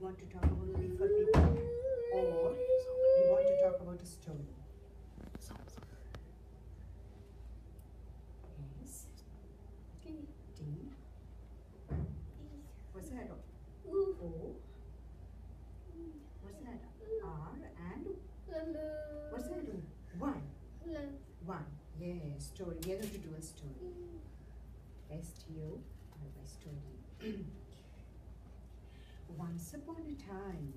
want to talk about P for people, or you want to talk about a story? Yes. D. What's that? O. What's that? R and what's that? One. One. Yes. Story. We are going to do a story. S-T-O-R-Y, story. Once upon a time.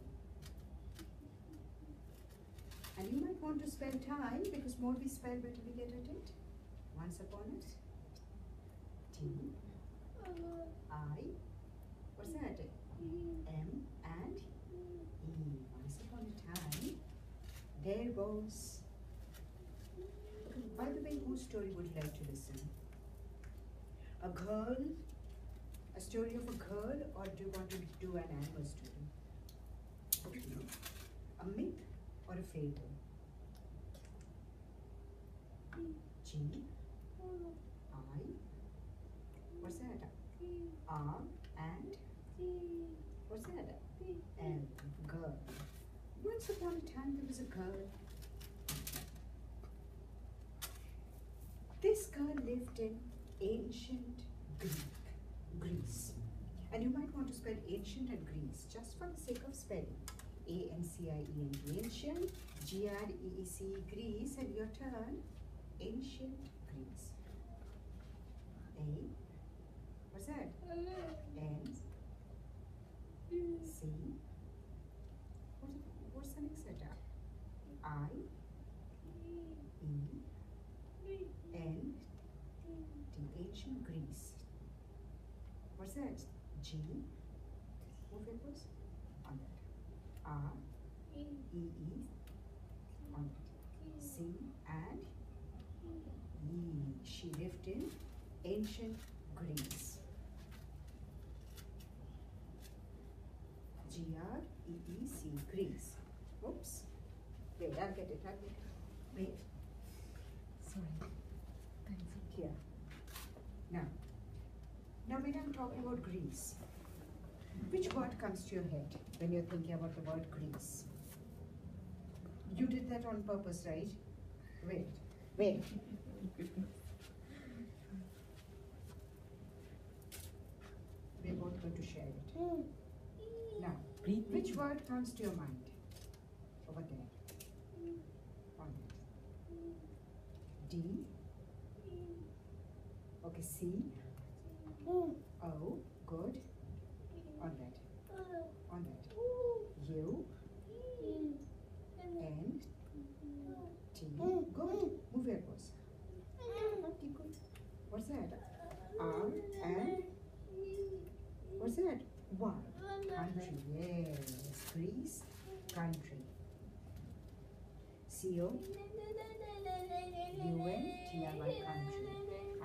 And you might want to spell time, because more we spell, better we get at it. Once upon it. T. I. What's that? M and E. Once upon a time, there was. By the way, whose story would you like to listen? A girl, a story of a girl, or do you want to do an animal story? Okay. A myth or a fable? G, I, what's that? R and what's that? L, girl. Once upon a time there was a girl. This girl lived in ancient Greece. And you might want to spell ancient and Greece just for the sake of spelling. A-N-C-I-E-N-T, ancient, G-R-E-E-C, Greece, and your turn, ancient Greece. A, what's that? N, C, what's the next letter? I, E, N, T, ancient Greece. What's that? G, move it was on that. R, E, E, on that. C, and E. She lived in ancient Greece. G-R-E-E-C, Greece. Oops. Wait, I'll get it. Wait. Sorry. Here. Now when I'm talking about Greece, which word comes to your head when you're thinking about the word Greece? You did that on purpose, right? Wait. We're both going to share it. Now, which word comes to your mind? Over there. On it. D. Okay, C. O. Good. On that. On that. U. N. T. Good. Move your pose. Keep going. What's that? R and what's that? Y. Country. Yes. Greece. Country. C-O. U-N-T-R-Y, country.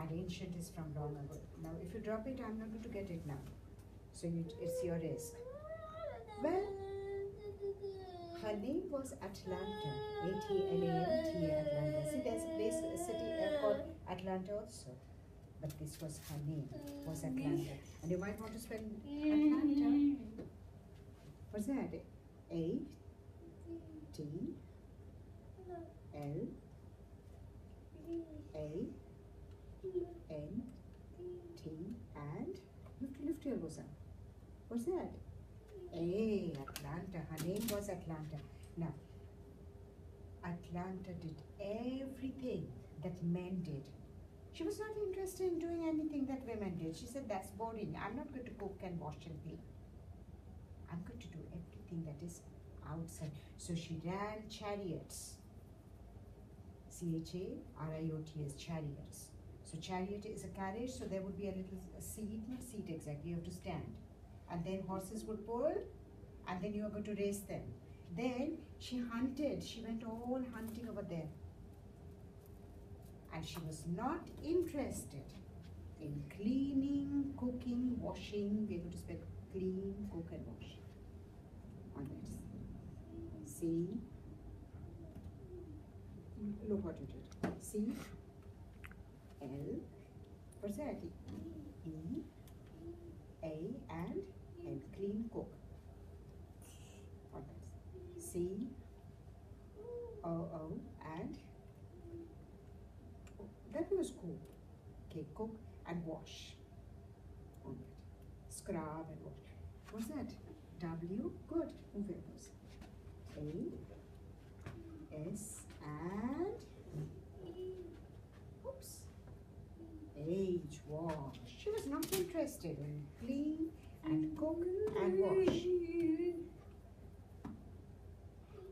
And ancient is from long ago. Now, if you drop it, I'm not going to get it now. So it's your risk. Well, her name was Atlanta. A-T-L-A-N-T-A, Atlanta. See, there's a place, a city called Atlanta also. But this was her name, was Atlanta. And you might want to spell Atlanta. What's that? A-T-L-A-N-T, and you have to lift your elbows up. What's that? A, Atlanta. Her name was Atlanta. Now, Atlanta did everything that men did. She was not interested in doing anything that women did. She said, that's boring. I'm not going to cook and wash and clean. I'm going to do everything that is outside. So she ran chariots. C-H-A-R-I-O-T-S, chariots. So chariot is a carriage, so there would be a little seat, not seat exactly, you have to stand. And then horses would pull, and then you are going to race them. Then she hunted, she went all hunting over there. And she was not interested in cleaning, cooking, washing. We're going to spell clean, cook and wash. On that. C. Look what you did. C. L. What's that? E. A and N. Clean, cook. scrub and what. What's that? W. Good. Move your nose. A, S, and oops. H. Wash. She was not interested in clean and cook and wash.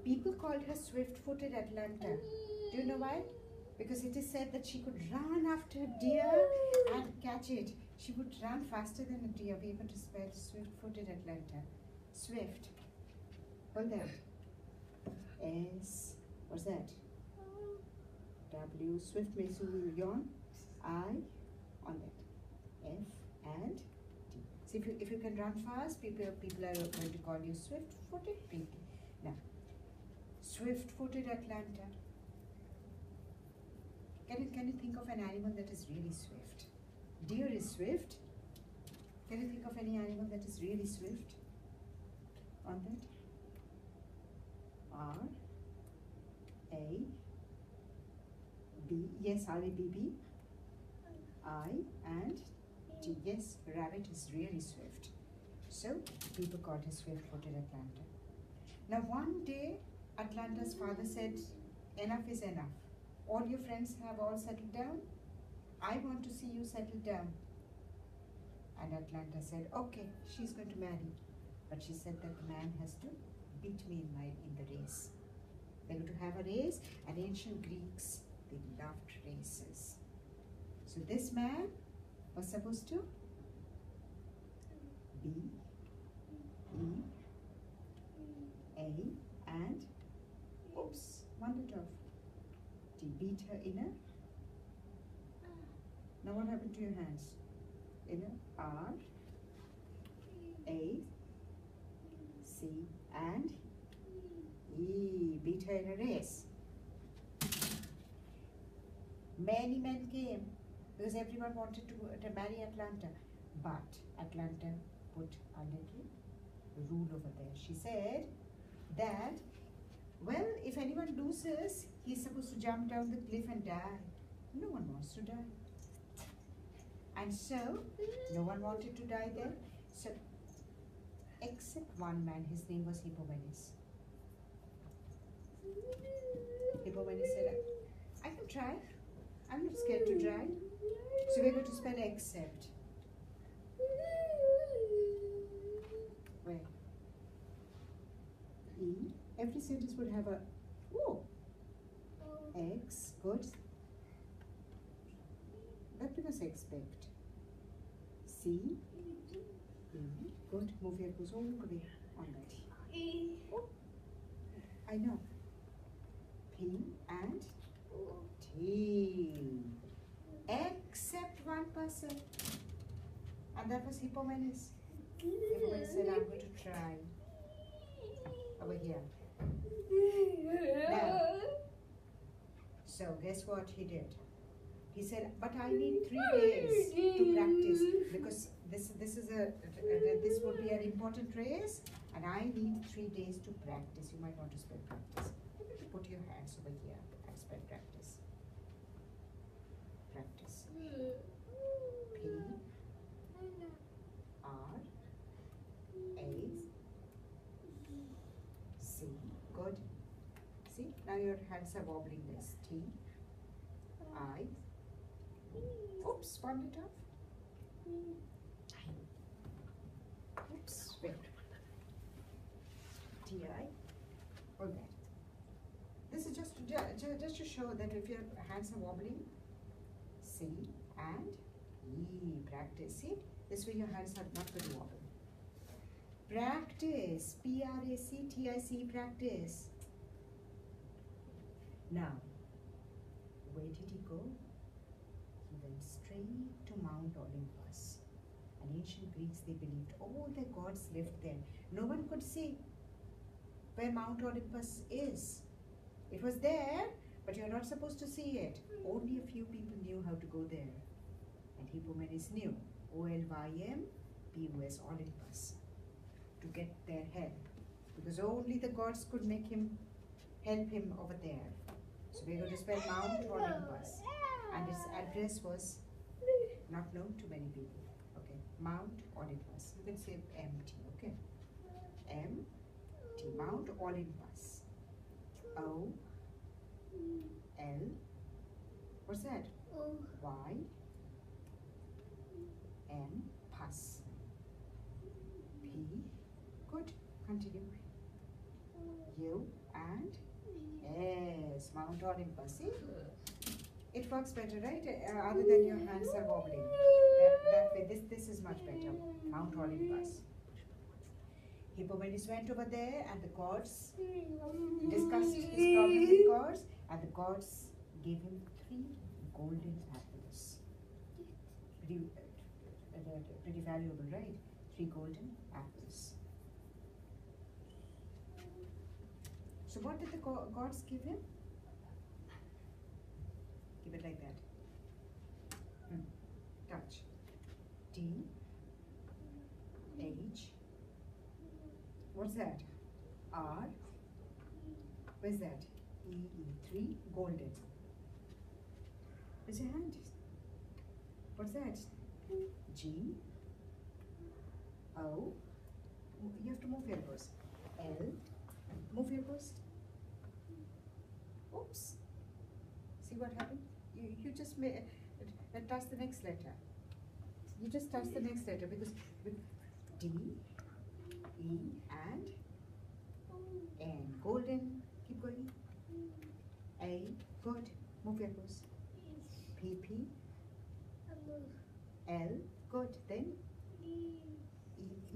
People called her swift-footed Atlanta. Do you know why? Because it is said that she could run after a deer and catch it. She would run faster than a deer. Be able to spell swift-footed Atlanta. Swift. Hold that. S. What's that? W. Swift means yawn. I. On that. F and T. So if you can run fast, people are going to call you swift-footed people. Now, swift-footed Atlanta. Can you think of an animal that is really swift? Deer is swift. Can you think of any animal that is really swift? On that? R, A, B. Yes, R, A, B, B. I and T. Yes, rabbit is really swift. So people called her swift-footed Atlanta. Now one day, Atlanta's father said, enough is enough. All your friends have all settled down. I want to see you settle down. And Atlanta said, okay, she's going to marry. But she said that the man has to beat me in the race. They're going to have a race, and ancient Greeks, they loved races. So this man was supposed to B, E, A, and oops, wandered off. T. Beat her inner. Now what happened to your hands? Inner. R, A, C, and E. Beat her in a race. Many men came because everyone wanted to marry Atlanta. But Atlanta put a little rule over there. She said that, well, if anyone loses, he's supposed to jump down the cliff and die. No one wants to die. And so, no one wanted to die there. So, except one man, his name was Hippomenes. Hippomenes said, I can try. I'm not scared to try. So we're going to spell except. Where? E. Every sentence would have a O. X. Good. That becomes expect. C. E. Good. Move your goes all the way on that. Oh. I know. P and T. Except one person. And that was Hippomenes. Hippomenes said, I'm going to try. Over here. Now, so guess what he did? He said, but I need 3 days to practice because this would be an important race and I need 3 days to practice. You might want to spell practice. You need to put your hands over here and spell practice. Practice. P R A C. Good. See, now your hands are wobbling this. T I. Oops, spun it off. Oops, wait. T I. All that. This is just to show that if your hands are wobbling, C and E. Practice. See, this way your hands are not going to wobble. Practice. P-R-A-C-T-I-C. Practice. Now, where did he go? He went straight to Mount Olympus. And ancient Greeks, they believed all their gods lived there. No one could see where Mount Olympus is. It was there, but you're not supposed to see it. Only a few people knew how to go there. And Hippomenes knew. O-L-Y-M-P-U-S, Olympus. To get their help. Because only the gods could make him, help him over there. So we're going to spell Mount Olympus. And its address was not known to many people. Okay. Mount Olympus. You can say MT, okay? M T, Mount Olympus. O L, what's that? Y N, pus. P, good, continue. U and S, Mount Olympus. See? It works better, right? Other than your hands are wobbling. That way, this is much better. Mount Olympus. Hippomenes went over there and the gods discussed his problem with gods, and the gods gave him 3 golden apples. Pretty valuable, right? 3 golden apples. So what did the gods give him? Give it like that. Touch. T H. What's that? R. Where's that? E. 3 golden. Where's your hand? What's that? G. O. You have to move your elbows. L. Move your elbows. Oops. See what happened? You just touch the next letter. You just touch the next letter because with D, E and N. Golden. Keep going. A. Good. Move your elbows. P. P. L. Good. Then E.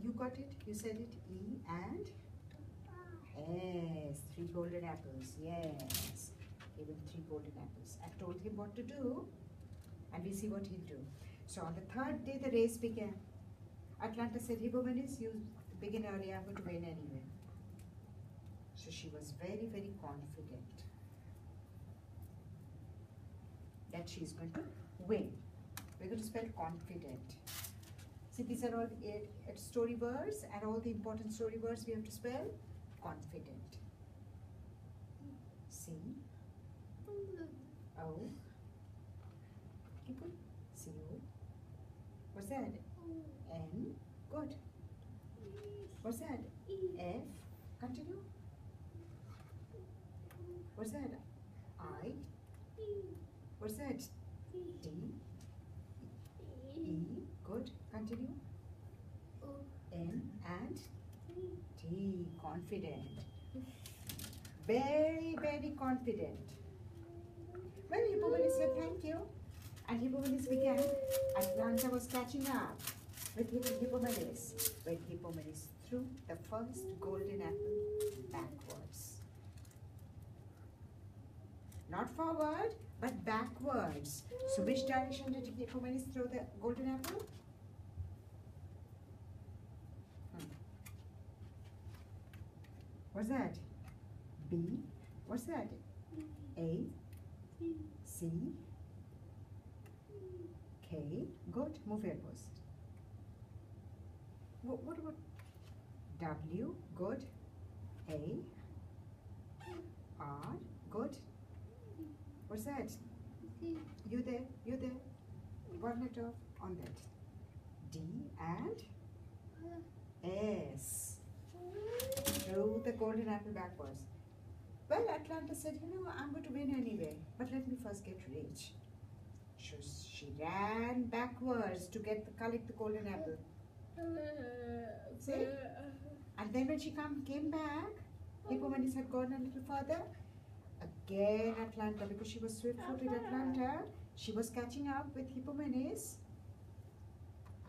You got it. You said it. E and S. 3 golden apples. Yes. Gave him 3 golden apples. I told him what to do, and we see what he'll do. So on the 3rd day, the race began. Atlantis said, Hippomenes, you begin early. I'm going to win anyway. So she was very, very confident that she's going to win. We're going to spell confident. See, these are all the story words, and all the important story words we have to spell confident. C O. Keep going. C O. What's that? N. Good. What's that? F. Continue. What's that? I. What's that? D. E. Good. Continue. N and T. Confident. Very, very confident. Well, Hippomenes said thank you. And Hippomenes began. Atlanta was catching up with Hippomenes when Hippomenes threw the first golden apple backwards. Not forward, but backwards. So which direction did Hippomenes throw the golden apple? What's that? B. What's that? A. C. K. Good. Move your elbows. What about W? Good. A. R. Good. What's that? You there. You there. One letter on that. D and S. Threw the golden apple backwards. Well, Atlantis said, I'm going to win anyway, but let me first get rich. She ran backwards to collect the golden apple. See? And then when she came back, Hippomenes had gone a little further. Again, Atlanta, because she was swift-footed Atlanta, she was catching up with Hippomenes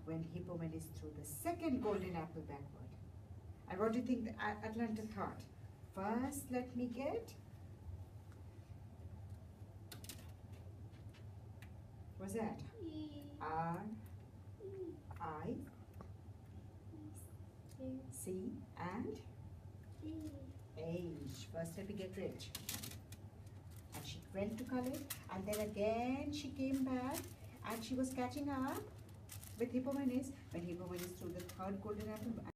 when Hippomenes threw the second golden apple backward. And what do you think Atlanta thought? First, let me get. What's that? R, I, C, and H. First, let me get rich. And she went to collect, and then again she came back, and she was catching up with Hippomenes when Hippomenes threw the third golden apple.